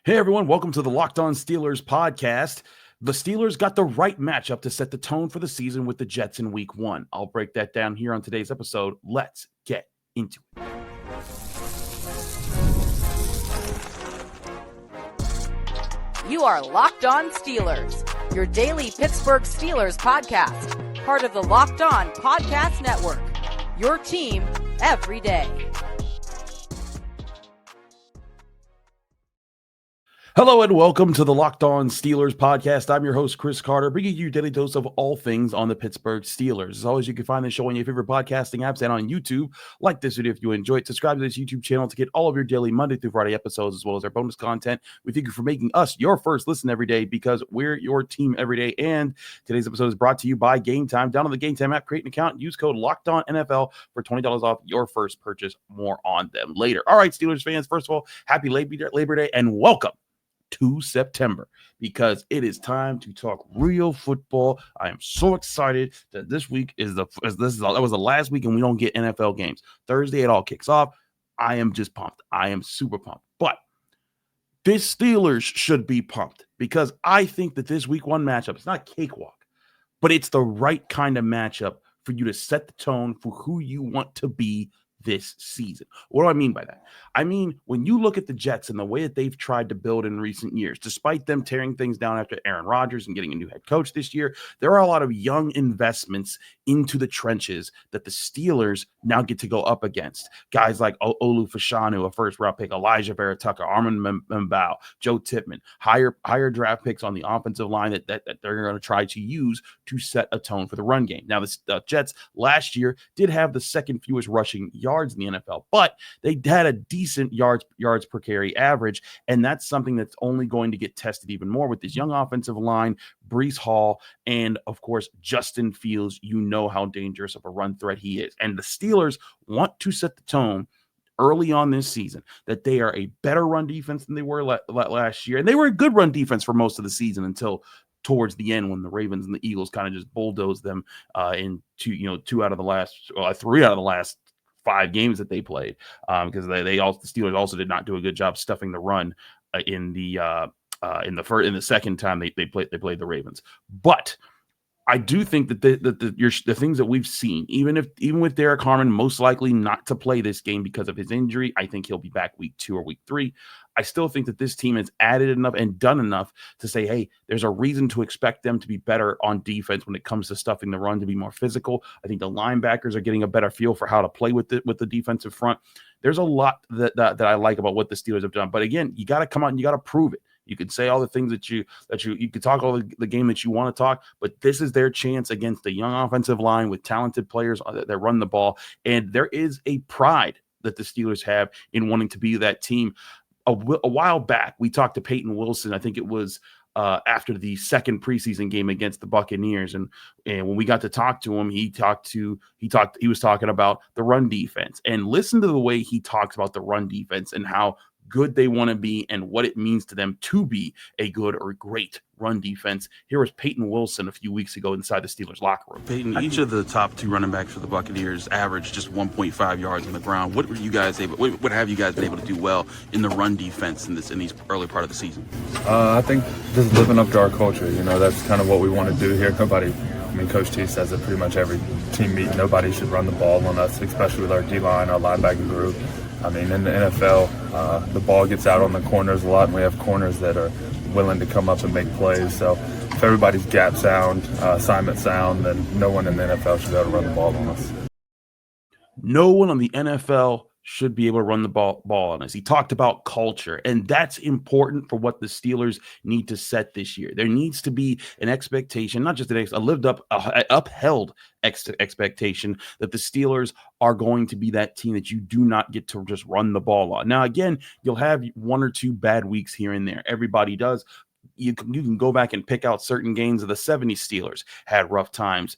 Hey everyone, welcome to the Locked On Steelers podcast. The Steelers got the right matchup to set the tone for the season with the Jets in week 1. I'll break that down here on today's episode. Let's get into it. You are Locked On Steelers, your daily Pittsburgh Steelers podcast, part of the Locked On Podcast Network, your team every day. Hello and welcome to the Locked On Steelers podcast. I'm your host, Chris Carter, bringing you your daily dose of all things on the Pittsburgh Steelers. As always, you can find this show on your favorite podcasting apps and on YouTube. Like this video if you enjoy it. Subscribe to this YouTube channel to get all of your daily Monday through Friday episodes, as well as our bonus content. We thank you for making us your first listen every day because we're your team every day. And today's episode is brought to you by Game Time. Download the Game Time app, create an account, use code LOCKEDONNFL for $20 off your first purchase. More on them later. All right, Steelers fans, first of all, happy Labor Day and welcome to September, because it is time to talk real football. I am so excited that this week that was the last week and we don't get NFL games. Thursday it all kicks off. I am just pumped. I am super pumped. But this Steelers should be pumped because I think that this week 1 matchup, it's not cakewalk, but it's the right kind of matchup for you to set the tone for who you want to be this season. What do I mean by that? I mean, when you look at the Jets and the way that they've tried to build in recent years, despite them tearing things down after Aaron Rodgers and getting a new head coach this year, there are a lot of young investments into the trenches that the Steelers now get to go up against. Guys like Olu Fashanu, a first-round pick, Elijah Vera-Tucker, Armand Mbao, Joe Tippmann, higher draft picks on the offensive line that they're going to try to use to set a tone for the run game. Now, the Jets last year did have the second fewest rushing yards in the NFL, but they had a decent yards per carry average, and that's something that's only going to get tested even more with this young offensive line, Breece Hall, and of course Justin Fields. You know how dangerous of a run threat he is, and the Steelers want to set the tone early on this season that they are a better run defense than they were last year, and they were a good run defense for most of the season until towards the end when the Ravens and the Eagles kind of just bulldozed them in 3 out of the last 5 games that they played, because the Steelers also did not do a good job stuffing the run in the second time they played the Ravens. But I do think that the things that we've seen, even with Derek Harmon most likely not to play this game because of his injury, I think he'll be back week 2 or week 3. I still think that this team has added enough and done enough to say, hey, there's a reason to expect them to be better on defense when it comes to stuffing the run, to be more physical. I think the linebackers are getting a better feel for how to play with the defensive front. There's a lot that I like about what the Steelers have done. But again, you got to come out and you got to prove it. You can say all the things that you can talk all the game that you want to talk, but this is their chance against a young offensive line with talented players that run the ball. And there is a pride that the Steelers have in wanting to be that team. A while back, we talked to Payton Wilson. I think it was after the second preseason game against the Buccaneers, and when we got to talk to him, he was talking about the run defense. And listen to the way he talks about the run defense and how good they want to be and what it means to them to be a good or great run defense. Here was Payton Wilson a few weeks ago inside the Steelers locker room. Payton, each of the top 2 running backs for the Buccaneers averaged just 1.5 yards on the ground. What have you guys been able to do well in the run defense in these early part of the season? I think just living up to our culture. That's kind of what we want to do here. Coach T says it pretty much every team meeting. Nobody should run the ball on us, especially with our D-line, our linebacking group. In the NFL, the ball gets out on the corners a lot, and we have corners that are willing to come up and make plays. So if everybody's gap sound, assignment sound, then no one in the NFL should be able to run the ball on us. No one on the NFL should be able to run the ball on us. He talked about culture, and that's important for what the Steelers need to set this year. There needs to be an expectation, not just upheld expectation that the Steelers are going to be that team that you do not get to just run the ball on. Now, again, you'll have 1 or 2 bad weeks here and there. Everybody does. You can go back and pick out certain games of the 70s Steelers had rough times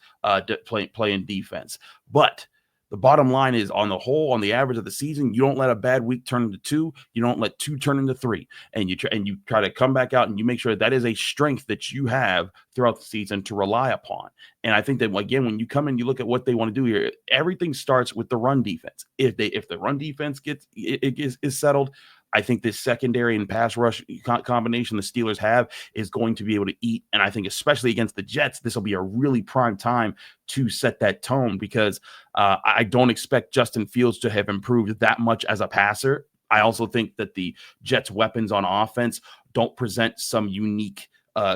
playing defense. But the bottom line is, on the whole, on the average of the season, you don't let a bad week turn into 2. You don't let 2 turn into 3. And you try to come back out and you make sure that is a strength that you have throughout the season to rely upon. And I think that, again, when you come in, you look at what they want to do here, everything starts with the run defense. If the run defense is settled, I think this secondary and pass rush combination the Steelers have is going to be able to eat. And I think especially against the Jets, this will be a really prime time to set that tone, because I don't expect Justin Fields to have improved that much as a passer. I also think that the Jets' weapons on offense don't present some unique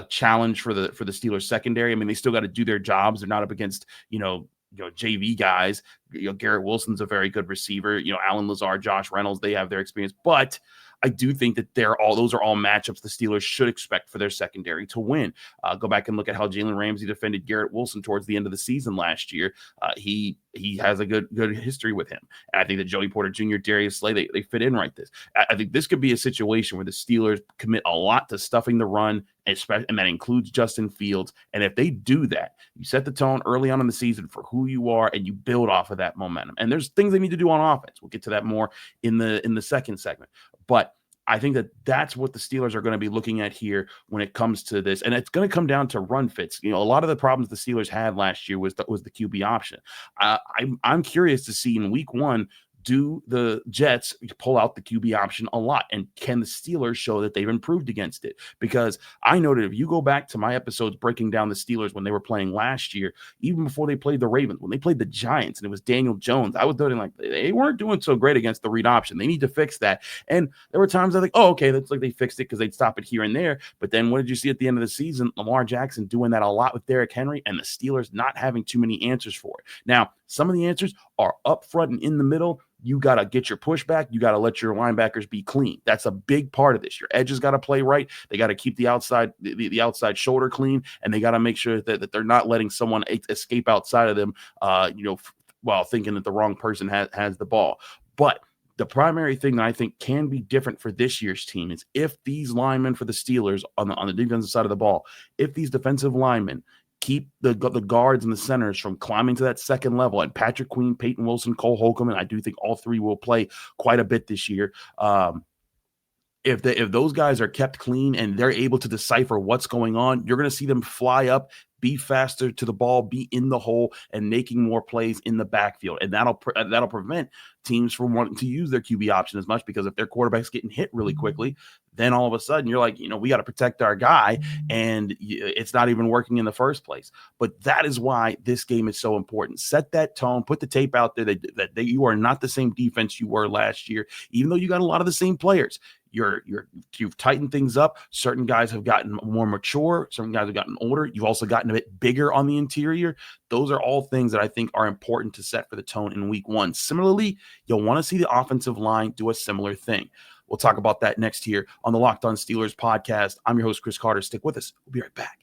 challenge for the Steelers secondary. I mean, they still got to do their jobs. They're not up against, JV guys. Garrett Wilson's a very good receiver. Alan Lazard, Josh Reynolds, they have their experience. But I do think that those are all matchups the Steelers should expect for their secondary to win. Go back and look at how Jalen Ramsey defended Garrett Wilson towards the end of the season last year. He has a good history with him. And I think that Joey Porter Jr., Darius Slay, they fit in right this. I think this could be a situation where the Steelers commit a lot to stuffing the run, and that includes Justin Fields. And if they do that, you set the tone early on in the season for who you are, and you build off of that momentum. And there's things they need to do on offense. We'll get to that more in the second segment. But I think that that's what the Steelers are going to be looking at here when it comes to this. And it's going to come down to run fits. A lot of the problems the Steelers had last year was the QB option. I'm curious to see in week 1, do the Jets pull out the QB option a lot? And can the Steelers show that they've improved against it? Because I know that if you go back to my episodes breaking down the Steelers when they were playing last year, even before they played the Ravens, when they played the Giants and it was Daniel Jones, I was noting like they weren't doing so great against the read option. They need to fix that. And there were times I think, oh, okay, that's like they fixed it because they'd stop it here and there. But then what did you see at the end of the season? Lamar Jackson doing that a lot with Derrick Henry, and the Steelers not having too many answers for it. Now, some of the answers are up front and in the middle. You got to get your pushback. You got to let your linebackers be clean. That's a big part of this. Your edges got to play right. They got to keep the outside shoulder clean, and they got to make sure that they're not letting someone escape outside of them, while thinking that the wrong person has the ball. But the primary thing that I think can be different for this year's team is if these linemen for the Steelers on the defensive side of the ball, if these defensive linemen keep the guards and the centers from climbing to that second level, and Patrick Queen, Payton Wilson, Cole Holcomb, and I do think all three will play quite a bit this year. If those guys are kept clean and they're able to decipher what's going on, you're going to see them fly up, be faster to the ball, be in the hole, and making more plays in the backfield. And that'll prevent teams from wanting to use their QB option as much, because if their quarterback's getting hit really quickly, then all of a sudden you're like, we got to protect our guy, and it's not even working in the first place. But that is why this game is so important. Set that tone, put the tape out there that you are not the same defense you were last year, even though you got a lot of the same players. You've tightened things up. Certain guys have gotten more mature. Certain guys have gotten older. You've also gotten a bit bigger on the interior. Those are all things that I think are important to set for the tone in week 1. Similarly, you'll want to see the offensive line do a similar thing. We'll talk about that next here on the Locked On Steelers podcast. I'm your host, Chris Carter. Stick with us. We'll be right back.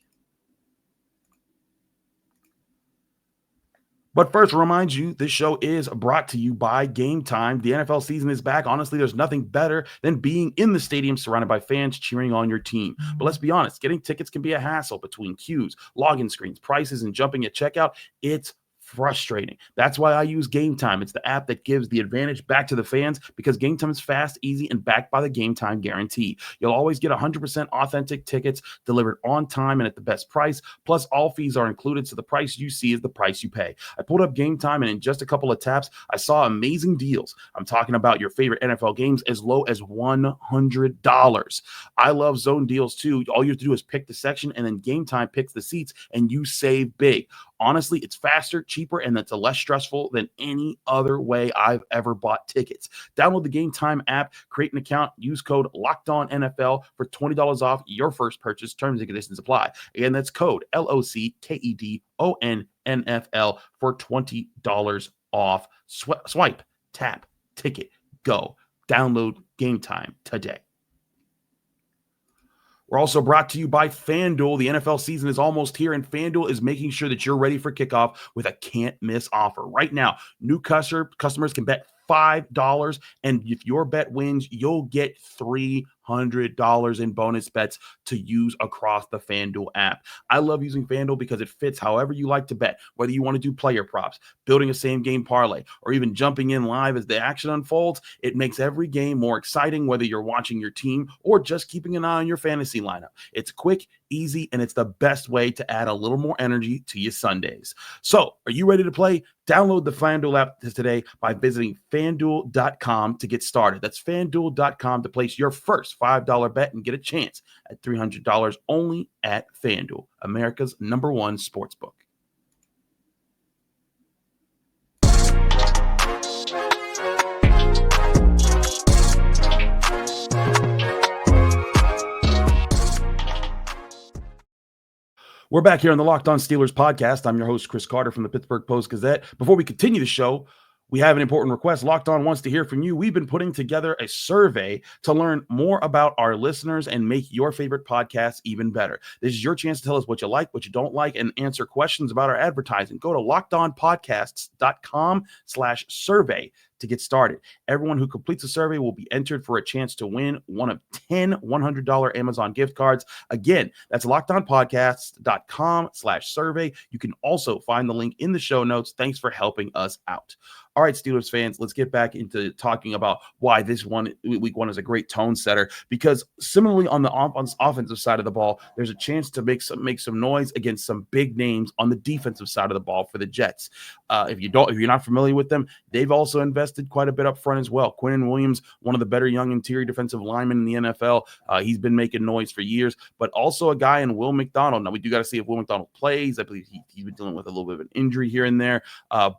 But first, remind you, this show is brought to you by Game Time. The NFL season is back. Honestly, there's nothing better than being in the stadium surrounded by fans cheering on your team. But let's be honest, getting tickets can be a hassle between queues, login screens, prices, and jumping at checkout. It's frustrating. That's why I use Game Time. It's the app that gives the advantage back to the fans, because Game Time is fast, easy, and backed by the Game Time guarantee. You'll always get 100% authentic tickets delivered on time and at the best price. Plus, all fees are included, so the price you see is the price you pay. I pulled up Game Time, and in just a couple of taps, I saw amazing deals. I'm talking about your favorite NFL games as low as $100. I love zone deals too. All you have to do is pick the section, and then Game Time picks the seats, and you save big. Honestly, it's faster, cheaper, and it's less stressful than any other way I've ever bought tickets. Download the Game Time app, create an account, use code LOCKEDONNFL for $20 off your first purchase. Terms and conditions apply. Again, that's code LOCKEDONNFL for $20 off. Swipe, tap, ticket, go. Download Game Time today. We're also brought to you by FanDuel. The NFL season is almost here, and FanDuel is making sure that you're ready for kickoff with a can't-miss offer. Right now, new customers can bet $5, and if your bet wins, you'll get $300. $100 in bonus bets to use across the FanDuel app. I love using FanDuel because it fits however you like to bet, whether you want to do player props, building a same game parlay, or even jumping in live as the action unfolds. It makes every game more exciting, whether you're watching your team or just keeping an eye on your fantasy lineup. It's quick, easy, and it's the best way to add a little more energy to your Sundays. So, are you ready to play? Download the FanDuel app today by visiting FanDuel.com to get started. That's FanDuel.com to place your first $5 bet and get a chance at $300 only at FanDuel, America's #1 sportsbook. We're back here on the Locked On Steelers podcast. I'm your host, Chris Carter from the Pittsburgh Post-Gazette. Before we continue the show, we have an important request. Locked On wants to hear from you. We've been putting together a survey to learn more about our listeners and make your favorite podcasts even better. This is your chance to tell us what you like, what you don't like, and answer questions about our advertising. Go to lockedonpodcasts.com/survey to get started. Everyone who completes the survey will be entered for a chance to win one of 10 $100 Amazon gift cards. Again, that's lockedonpodcasts.com/survey. You can also find the link in the show notes. Thanks for helping us out. All right, Steelers fans, let's get back into talking about why this week one is a great tone setter, because similarly on the offensive side of the ball, there's a chance to make some noise against some big names on the defensive side of the ball for the Jets. If you're not familiar with them, they've also invested quite a bit up front as well. Quinnen Williams, one of the better young interior defensive linemen in the NFL. He's been making noise for years, but also a guy in Will McDonald. Now, we do got to see if Will McDonald plays. I believe he's been dealing with a little bit of an injury here and there,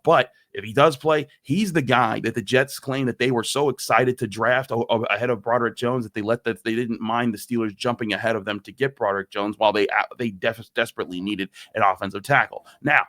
but if he does play, he's the guy that the Jets claim that they were so excited to draft ahead of Broderick Jones that they didn't mind the Steelers jumping ahead of them to get Broderick Jones while they desperately needed an offensive tackle. Now,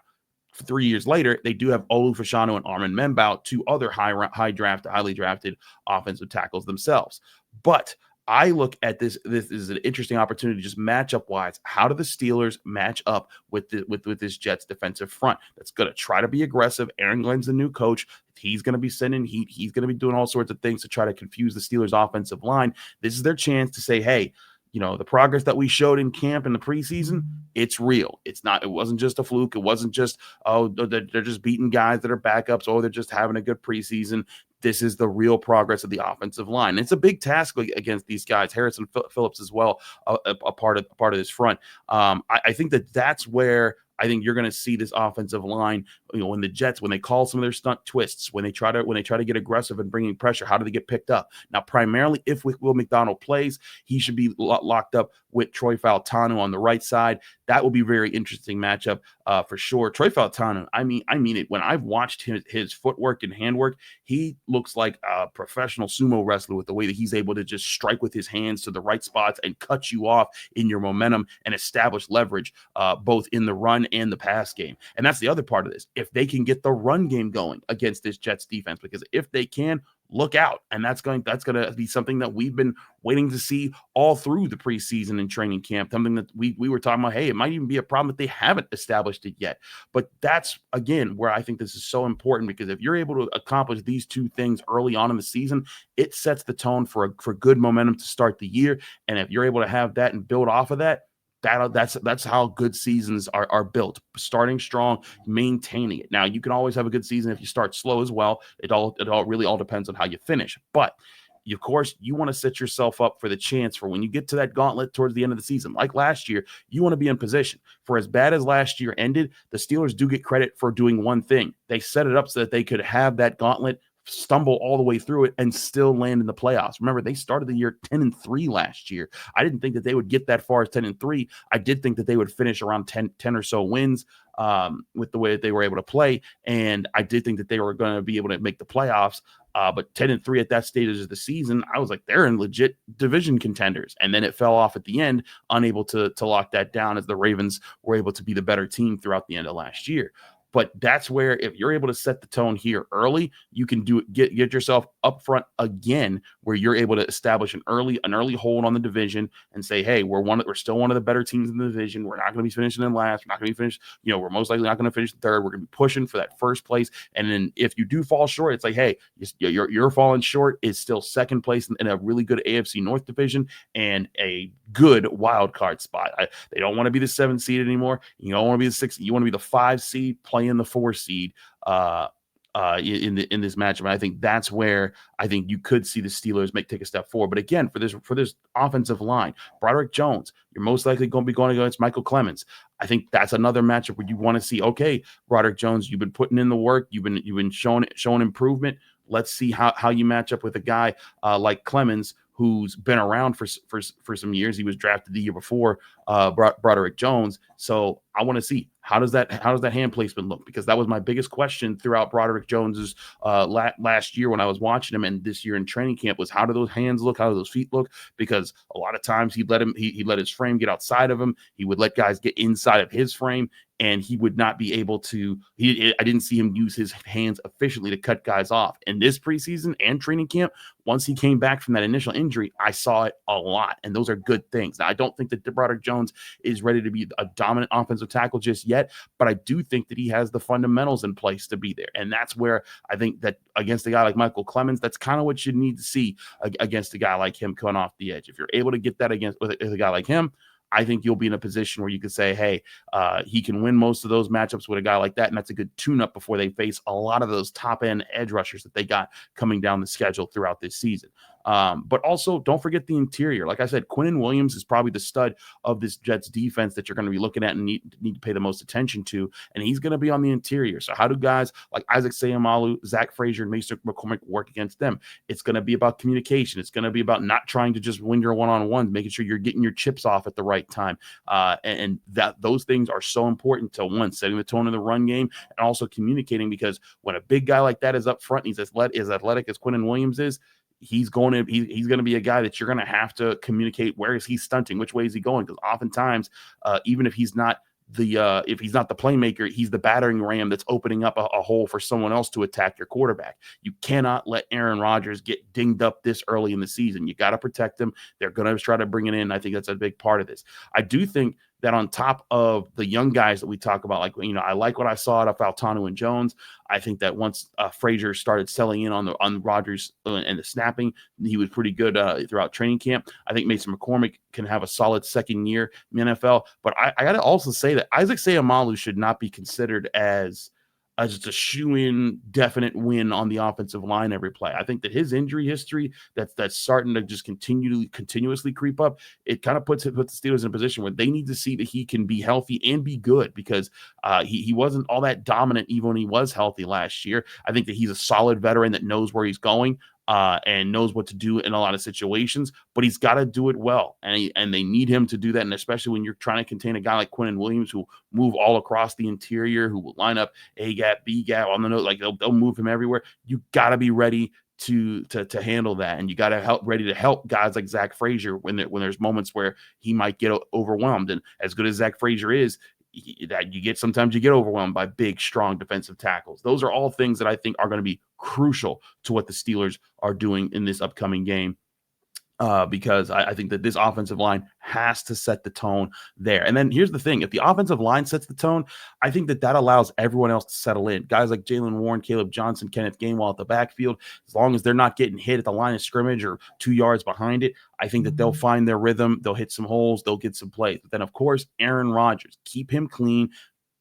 3 years later, they do have Olu Fashanu and Armin Membout, two other highly drafted offensive tackles themselves. But I look at this is an interesting opportunity just matchup wise. How do the Steelers match up with this Jets defensive front that's going to try to be aggressive? Aaron Glenn's the new coach. He's going to be sending heat. He's going to be doing all sorts of things to try to confuse the Steelers offensive line. This is their chance to say, hey, the progress that we showed in camp in the preseason, it's real. It wasn't just a fluke. It wasn't just, they're just beating guys that are backups. They're just having a good preseason. This is the real progress of the offensive line. It's a big task against these guys. Harrison Phillips as well, a part of this front. I think that's where I think you're going to see this offensive line, when the Jets, when they call some of their stunt twists, when they try to get aggressive and bringing pressure, how do they get picked up? Now, primarily, if Will McDonald plays, he should be locked up with Troy Fautanu on the right side. That will be a very interesting matchup for sure. Troy Fautanu, I mean it. When I've watched his footwork and handwork, he looks like a professional sumo wrestler with the way that he's able to just strike with his hands to the right spots and cut you off in your momentum and establish leverage both in the run and the pass game. And that's the other part of this. If they can get the run game going against this Jets defense, because if they can, look out. And that's going to be something that we've been waiting to see all through the preseason and training camp, something that we were talking about, hey, it might even be a problem that they haven't established it yet. But that's, again, where I think this is so important, because if you're able to accomplish these two things early on in the season, it sets the tone for good momentum to start the year. And if you're able to have that and build off of that, that's how good seasons are built. Starting strong, maintaining it. Now, you can always have a good season if you start slow as well. It all really depends on how you finish. But of course, you want to set yourself up for the chance for when you get to that gauntlet towards the end of the season. Like last year, you want to be in position. For as bad as last year ended, the Steelers do get credit for doing one thing. They set it up so that they could have that gauntlet, stumble all the way through it, and still land in the playoffs. Remember, they started the year 10-3 last year. I didn't think that they would get that far as 10-3. I did think that they would finish around 10 or so wins with the way that they were able to play. And I did think that they were going to be able to make the playoffs. But 10-3 at that stage of the season, I was like, they're in legit division contenders. And then it fell off at the end, unable to lock that down, as the Ravens were able to be the better team throughout the end of last year. But that's where if you're able to set the tone here early, you can do it, get yourself up front again, where you're able to establish an early hold on the division and say, hey, we're still one of the better teams in the division. We're not going to be finishing in last. We're not going to be finished. We're most likely not going to finish third. We're going to be pushing for that first place. And then if you do fall short, it's like, hey, you're falling short is still second place in a really good AFC North division and a good wild card spot. They don't want to be the 7th seed anymore. You don't want to be the 6th. You want to be the 5 seed playing the 4 seed in this matchup. I think that's where I think you could see the Steelers take a step forward. But again, for this offensive line, Broderick Jones, you're most likely going to be going against Michael Clemens. I think that's another matchup where you want to see, okay, Broderick Jones, you've been putting in the work, you've been showing improvement. Let's see how you match up with a guy like Clemens, who's been around for some years. He was drafted the year before Broderick Jones. So I want to see how does that hand placement look, because that was my biggest question throughout Broderick Jones's last year when I was watching him, and this year in training camp, was how do those hands look, how do those feet look? Because a lot of times he let his frame get outside of him. He would let guys get inside of his frame, and he would not be able to. I didn't see him use his hands efficiently to cut guys off. In this preseason and training camp, once he came back from that initial injury, I saw it a lot, and those are good things. Now, I don't think that Broderick Jones is ready to be a dominant offensive tackle just yet, but I do think that he has the fundamentals in place to be there, and that's where I think that against a guy like Michael Clemens, that's kind of what you need to see against a guy like him coming off the edge. If you're able to get that with a guy like him, I think you'll be in a position where you could say, hey, he can win most of those matchups with a guy like that, and that's a good tune-up before they face a lot of those top-end edge rushers that they got coming down the schedule throughout this season. But also, don't forget the interior. Like I said, Quinnen Williams is probably the stud of this Jets defense that you're going to be looking at and need to pay the most attention to, and he's going to be on the interior. So how do guys like Isaac Seumalo, Zach Frazier, and Mason McCormick work against them? It's going to be about communication. It's going to be about not trying to just win your one-on-ones, making sure you're getting your chips off at the right time. And that those things are so important to, one, setting the tone of the run game, and also communicating, because when a big guy like that is up front, and he's as athletic as Quinnen Williams is, he's going to be a guy that you're going to have to communicate, where is he stunting, which way is he going, because oftentimes even if he's not the playmaker, he's the battering ram that's opening up a hole for someone else to attack your quarterback. You cannot let Aaron Rodgers get dinged up this early in the season. You got to protect him. They're going to try to bring it in. I think that's a big part of this. I do think that on top of the young guys that we talk about, I like what I saw out of Fautanu and Jones. I think that once Frazier started selling in on Rodgers and the snapping, he was pretty good throughout training camp. I think Mason McCormick can have a solid second year in the NFL. But I got to also say that Isaac Seumalo should not be considered as just a shoe-in definite win on the offensive line every play. I think that his injury history that's starting to just continuously creep up, it kind of puts the Steelers in a position where they need to see that he can be healthy and be good, because he wasn't all that dominant even when he was healthy last year. I think that he's a solid veteran that knows where he's going. And knows what to do in a lot of situations, but he's got to do it well. And they need him to do that. And especially when you're trying to contain a guy like Quinnen Williams, who move all across the interior, who will line up A gap, B gap on the note, like they'll move him everywhere. You got to be ready to handle that. And you got to ready to help guys like Zach Frazier when there's moments where he might get overwhelmed. And as good as Zach Frazier is, sometimes you get overwhelmed by big, strong defensive tackles. Those are all things that I think are going to be crucial to what the Steelers are doing in this upcoming game. Because I think that this offensive line has to set the tone there. And then here's the thing. If the offensive line sets the tone, I think that allows everyone else to settle in. Guys like Jalen Warren, Caleb Johnson, Kenneth Gainwell at the backfield, as long as they're not getting hit at the line of scrimmage or 2 yards behind it, I think that they'll find their rhythm. They'll hit some holes. They'll get some plays. But then, of course, Aaron Rodgers, keep him clean.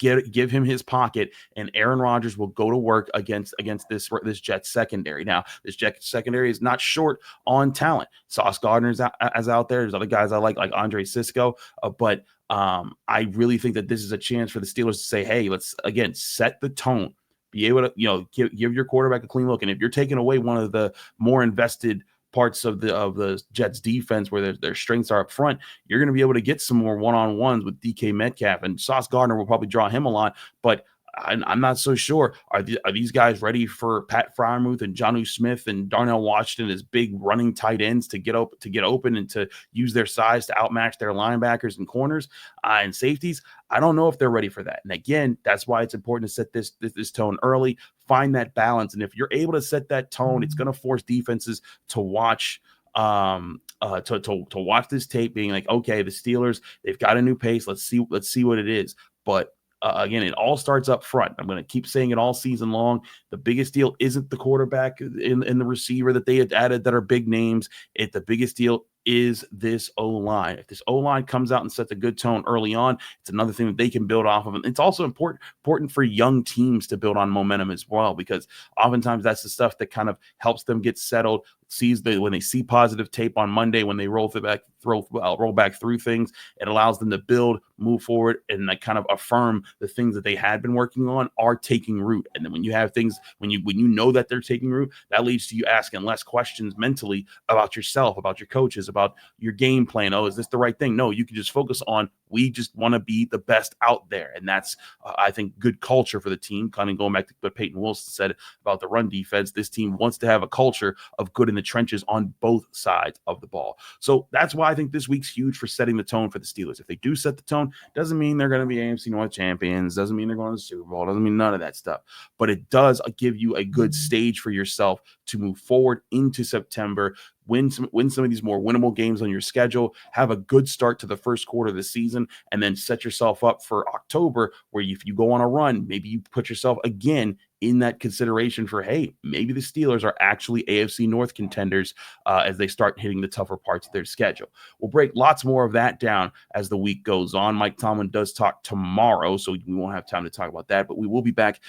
Give him his pocket, and Aaron Rodgers will go to work against this Jets secondary. Now, this Jets secondary is not short on talent. Sauce Gardner's out there. There's other guys I like Andre Sisco, but I really think that this is a chance for the Steelers to say, hey, let's again set the tone. Be able to give your quarterback a clean look, and if you're taking away one of the more invested parts of the Jets defense where their strengths are up front, you're going to be able to get some more one-on-ones with DK Metcalf, and Sauce Gardner will probably draw him a lot. But I'm not so sure. Are these guys ready for Pat Freiermuth and Jonnu Smith and Darnell Washington as big running tight ends to get open and to use their size to outmatch their linebackers and corners and safeties? I don't know if they're ready for that. And again, that's why it's important to set this tone early, find that balance. And if you're able to set that tone, it's going to force defenses to watch to watch this tape, being like, okay, the Steelers, they've got a new pace. Let's see what it is. But again, it all starts up front. I'm going to keep saying it all season long. The biggest deal isn't the quarterback in the receiver that they had added that are big names. The biggest deal is this O-line. If this O-line comes out and sets a good tone early on, it's another thing that they can build off of. And it's also important for young teams to build on momentum as well, because oftentimes that's the stuff that kind of helps them get settled. When they see positive tape on Monday, when they roll back through things, it allows them to build, move forward, and like kind of affirm the things that they had been working on are taking root. And then when you have things, when you know that they're taking root, that leads to you asking less questions mentally about yourself, about your coaches, about your game plan. Oh, is this the right thing? No, you can just focus on, we just want to be the best out there. And that's, I think, good culture for the team. Kind of going back to what Payton Wilson said about the run defense, this team wants to have a culture of good in the trenches on both sides of the ball. So that's why I think this week's huge for setting the tone for the Steelers. If they do set the tone, doesn't mean they're going to be AFC North champions, doesn't mean they're going to the Super Bowl, doesn't mean none of that stuff. But it does give you a good stage for yourself to move forward into September, win some of these more winnable games on your schedule, have a good start to the first quarter of the season, and then set yourself up for October, where if you go on a run, maybe you put yourself again in that consideration for, hey, maybe the Steelers are actually AFC North contenders as they start hitting the tougher parts of their schedule. We'll break lots more of that down as the week goes on. Mike Tomlin does talk tomorrow, so we won't have time to talk about that, but we will be back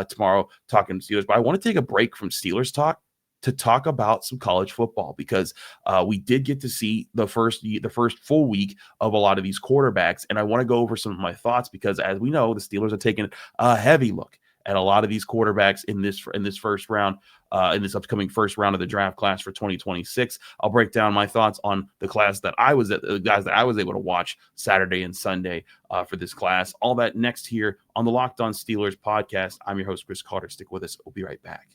tomorrow talking Steelers. But I want to take a break from Steelers talk to talk about some college football, because we did get to see the first full week of a lot of these quarterbacks. And I want to go over some of my thoughts, because as we know, the Steelers are taking a heavy look at a lot of these quarterbacks in this first round, in this upcoming first round of the draft class for 2026. I'll break down my thoughts on the class that the guys that I was able to watch Saturday and Sunday for this class. All that next here on the Locked On Steelers podcast. I'm your host, Chris Carter. Stick with us. We'll be right back.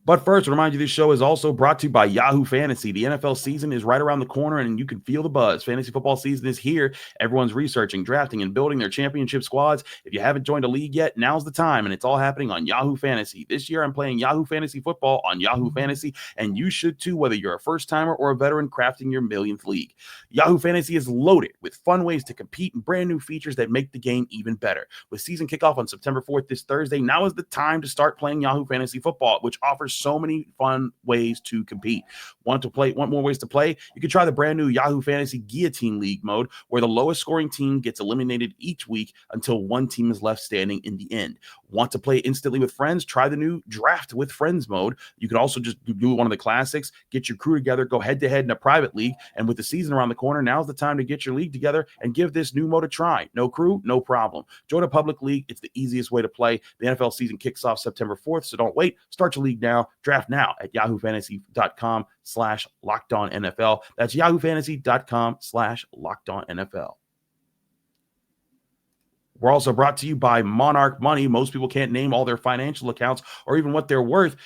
But first, remind you, this show is also brought to you by Yahoo Fantasy. The NFL season is right around the corner, and you can feel the buzz. Fantasy football season is here. Everyone's researching, drafting, and building their championship squads. If you haven't joined a league yet, now's the time, and it's all happening on Yahoo Fantasy. This year, I'm playing Yahoo Fantasy football on Yahoo Fantasy, and you should too, whether you're a first-timer or a veteran crafting your millionth league. Yahoo Fantasy is loaded with fun ways to compete and brand new features that make the game even better. With season kickoff on September 4th this Thursday, now is the time to start playing Yahoo Fantasy football, which offers so many fun ways to compete. Want more ways to play? You can try the brand new Yahoo Fantasy Guillotine League mode, where the lowest scoring team gets eliminated each week until one team is left standing in the end. Want to play instantly with friends? Try the new Draft with Friends mode. You can also just do one of the classics, get your crew together, go head-to-head in a private league, and with the season around the corner, now's the time to get your league together and give this new mode a try. No crew, no problem. Join a public league. It's the easiest way to play. The NFL season kicks off September 4th, so don't wait. Start your league now. Draft now at yahoofantasy.com/LockedOnNFL. That's yahoofantasy.com/LockedOnNFL. We're also brought to you by Monarch Money. Most people can't name all their financial accounts or even what they're worth,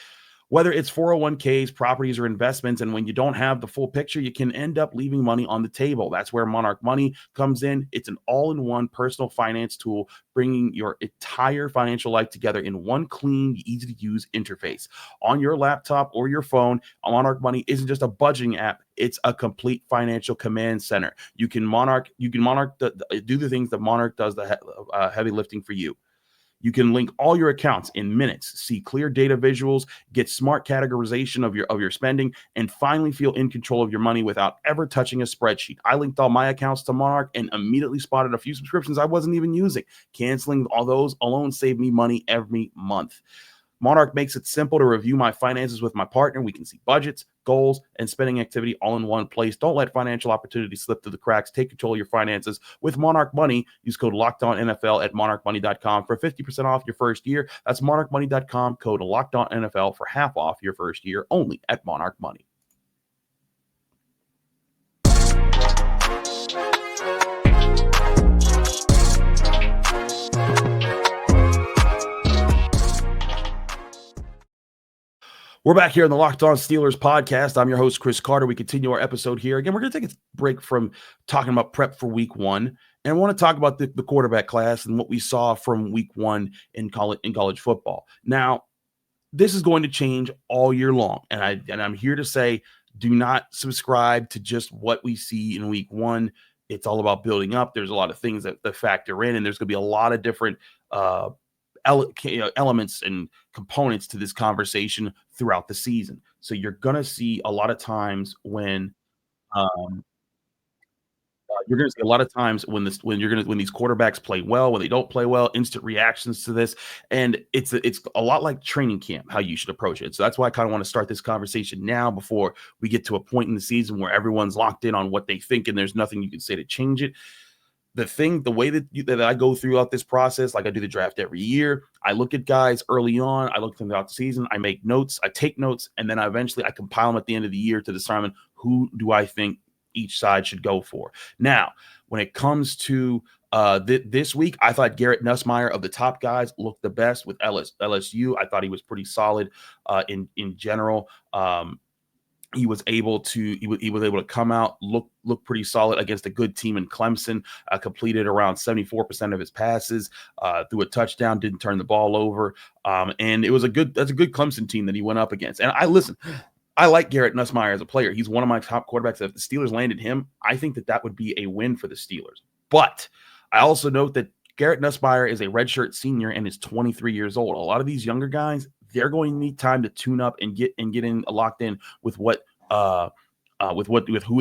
whether it's 401ks, properties, or investments. And when you don't have the full picture, you can end up leaving money on the table. That's where Monarch Money comes in. It's an all-in-one personal finance tool, bringing your entire financial life together in one clean, easy-to-use interface. On your laptop or your phone, Monarch Money isn't just a budgeting app. It's a complete financial command center. You can do the things that Monarch does, the heavy lifting for you. You can link all your accounts in minutes, see clear data visuals, get smart categorization of your spending, and finally feel in control of your money without ever touching a spreadsheet. I linked all my accounts to Monarch and immediately spotted a few subscriptions I wasn't even using. Canceling all those alone saved me money every month. Monarch makes it simple to review my finances with my partner. We can see budgets, goals, and spending activity all in one place. Don't let financial opportunities slip through the cracks. Take control of your finances with Monarch Money. Use code LOCKEDONNFL at monarchmoney.com for 50% off your first year. That's monarchmoney.com, code LOCKEDONNFL for half off your first year, only at Monarch Money. We're back here in the Locked On Steelers podcast. I'm your host, Chris Carter. We continue our episode here. Again, we're going to take a break from talking about prep for week one, and I want to talk about the quarterback class and what we saw from week one in college football. Now, this is going to change all year long, and I'm here to say, do not subscribe to just what we see in week one. It's all about building up. There's a lot of things that factor in, and there's going to be a lot of different elements and components to this conversation throughout the season. So you're going to see a lot of times when when these quarterbacks play well, when they don't play well, instant reactions to this, and it's a lot like training camp, how you should approach it. So that's why I kind of want to start this conversation now before we get to a point in the season where everyone's locked in on what they think and there's nothing you can say to change it. The way that I go throughout this process, like I do the draft every year, I look at guys early on, I look at them throughout the season, I make notes, I take notes, and then I compile them at the end of the year to determine who do I think each side should go for. Now, when it comes to this week, I thought Garrett Nussmeier of the top guys looked the best with LSU. I thought he was pretty solid in general. He was able to come out, look pretty solid against a good team in Clemson. Completed around 74% of his passes, threw a touchdown, didn't turn the ball over, and that's a good Clemson team that he went up against. And I like Garrett Nussmeier as a player. He's one of my top quarterbacks. If the Steelers landed him, I think that would be a win for the Steelers. But I also note that Garrett Nussmeier is a redshirt senior and is 23 years old. A lot of these younger guys, they're going to need time to tune up and get in locked in with who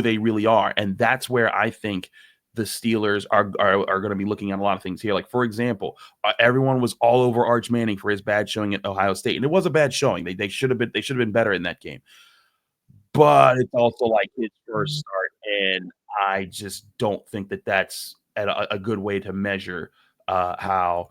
they really are, and that's where I think the Steelers are going to be looking at a lot of things here. Like, for example, everyone was all over Arch Manning for his bad showing at Ohio State, and it was a bad showing. They should have been better in that game, but it's also like his first start, and I just don't think that that's a good way to measure how.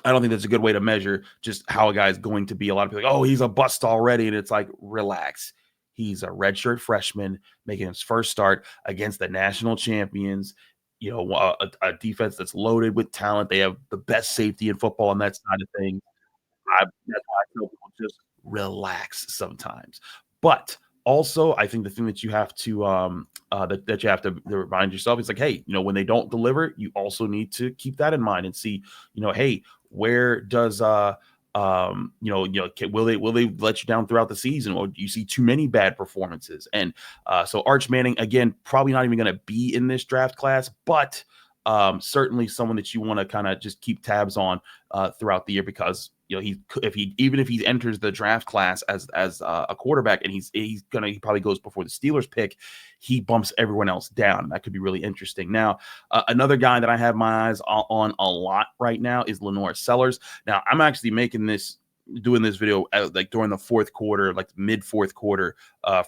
I don't think that's a good way to measure just how a guy's going to be. A lot of people are like, oh, he's a bust already. And it's like, relax. He's a redshirt freshman making his first start against the national champions, a defense that's loaded with talent. They have the best safety in football on that side of things. That's why I tell people just relax sometimes. But also, I think the thing that you have to that you have to remind yourself is like, hey, when they don't deliver, you also need to keep that in mind and see, hey, where does will they let you down throughout the season, or do you see too many bad performances? And so Arch Manning, again, probably not even going to be in this draft class, but certainly someone that you want to kind of just keep tabs on throughout the year, because if he enters the draft class as a quarterback and he probably goes before the Steelers pick, he bumps everyone else down. That could be really interesting. Now, another guy that I have my eyes on a lot right now is LaNorris. Now, I'm actually doing this video like during the fourth quarter, like mid fourth quarter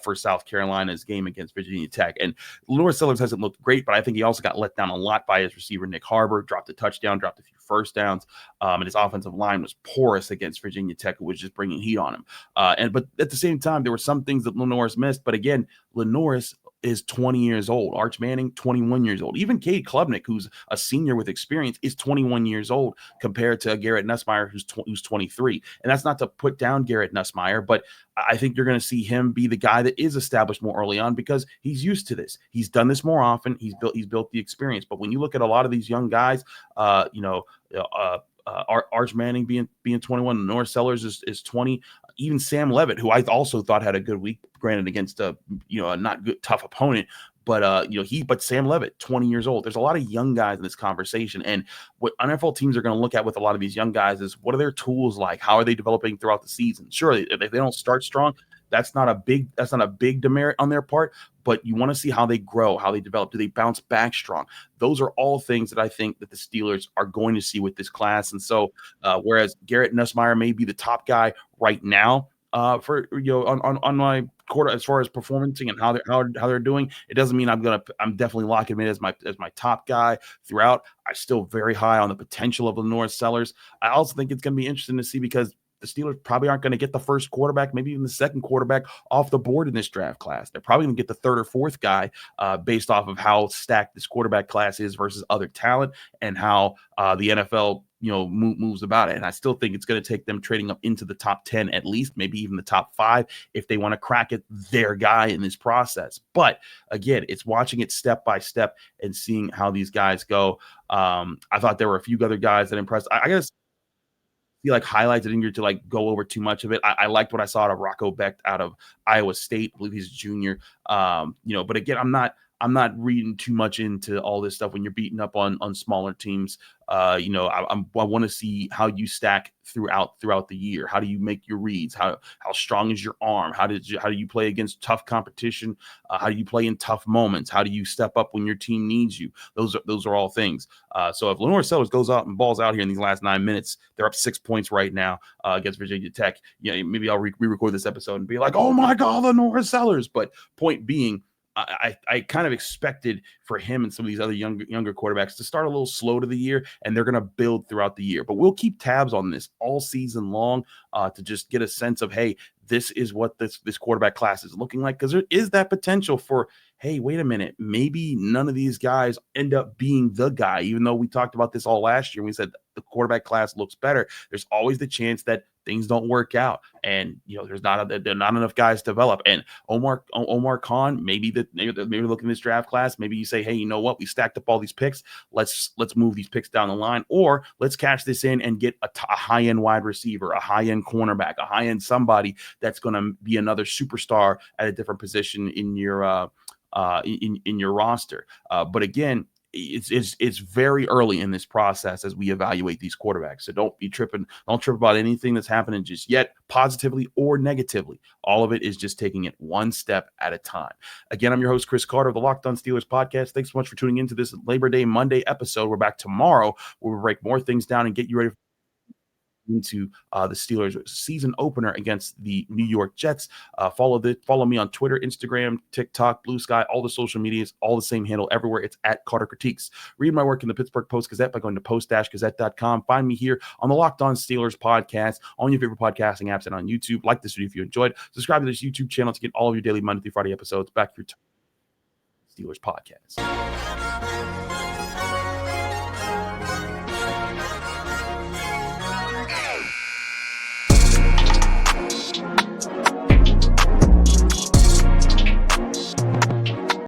for South Carolina's game against Virginia Tech. And LaNorris hasn't looked great, but I think he also got let down a lot by his receiver, Nick Harbor, dropped a touchdown, dropped a few first downs. And his offensive line was porous against Virginia Tech, who was just bringing heat on him. But at the same time, there were some things that LaNorris missed. But again, LaNorris is 20 years old. Arch Manning, 21 years old. Even Cade Klubnik, who's a senior with experience, is 21 years old compared to Garrett Nussmeier, who's 23. And that's not to put down Garrett Nussmeier, but I think you're going to see him be the guy that is established more early on because he's used to this. He's done this more often. He's built the experience. But when you look at a lot of these young guys, Arch Manning being 21, LaNorris is 20. Even Sam Levitt, who I also thought had a good week, granted against a not good tough opponent, but but Sam Levitt, 20 years old. There's a lot of young guys in this conversation, and what NFL teams are going to look at with a lot of these young guys is what are their tools like? How are they developing throughout the season? Sure, if they don't start strong, that's not a big demerit on their part, but you want to see how they grow, how they develop. Do they bounce back strong? Those are all things that I think that the Steelers are going to see with this class. And so, whereas Garrett Nussmeier may be the top guy right now for on my quarter as far as performancing and how they're doing, it doesn't mean I'm definitely locking him in as my top guy throughout. I'm still very high on the potential of LaNorris. I also think it's going to be interesting to see because the Steelers probably aren't going to get the first quarterback, maybe even the second quarterback off the board in this draft class. They're probably going to get the third or fourth guy based off of how stacked this quarterback class is versus other talent and how the NFL moves about it. And I still think it's going to take them trading up into the top 10, at least, maybe even the top 5, if they want to crack it, their guy in this process. But again, it's watching it step by step and seeing how these guys go. I thought there were a few other guys that impressed. I guess see like highlights. I didn't get to like go over too much of it. I liked what I saw out of Rocco Becht out of Iowa State. I believe he's a junior. But again, I'm not reading too much into all this stuff when you're beating up on smaller teams. I want to see how you stack throughout the year. How do you make your reads? How strong is your arm? How do you play against tough competition? How do you play in tough moments? How do you step up when your team needs you? Those are all things. So if LaNorris goes out and balls out here in these last 9 minutes, they're up 6 points right now against Virginia Tech. Maybe I'll re-record this episode and be like, oh my God, LaNorris. But point being, I kind of expected for him and some of these other younger quarterbacks to start a little slow to the year, and they're going to build throughout the year. But we'll keep tabs on this all season long to just get a sense of, hey, this is what this quarterback class is looking like, because there is that potential for, hey, wait a minute, maybe none of these guys end up being the guy. Even though we talked about this all last year, and we said the quarterback class looks better, there's always the chance that things don't work out, and there are not enough guys to develop. And Omar Khan, maybe looking at this draft class, maybe you say, hey, you know what, we stacked up all these picks, let's move these picks down the line, or let's cash this in and get a high-end wide receiver, a high-end cornerback, a high-end somebody that's going to be another superstar at a different position in your in your roster. But again, it's very early in this process as we evaluate these quarterbacks. So don't trip about anything that's happening just yet, positively or negatively. All of it is just taking it one step at a time. Again, I'm your host, Chris Carter of the Locked On Steelers podcast. Thanks so much for tuning into this Labor Day Monday episode. We're back tomorrow where we'll break more things down and get you ready into the Steelers season opener against the New York Jets. Follow me on Twitter, Instagram, TikTok, Blue Sky, all the social medias, all the same handle everywhere. It's at Carter Critiques. Read my work in the Pittsburgh Post-Gazette by going to post-gazette.com. Find me here on the Locked On Steelers podcast, on your favorite podcasting apps, and on YouTube. Like this video if you enjoyed. Subscribe to this YouTube channel to get all of your daily Monday through Friday episodes. Back to your Steelers podcast.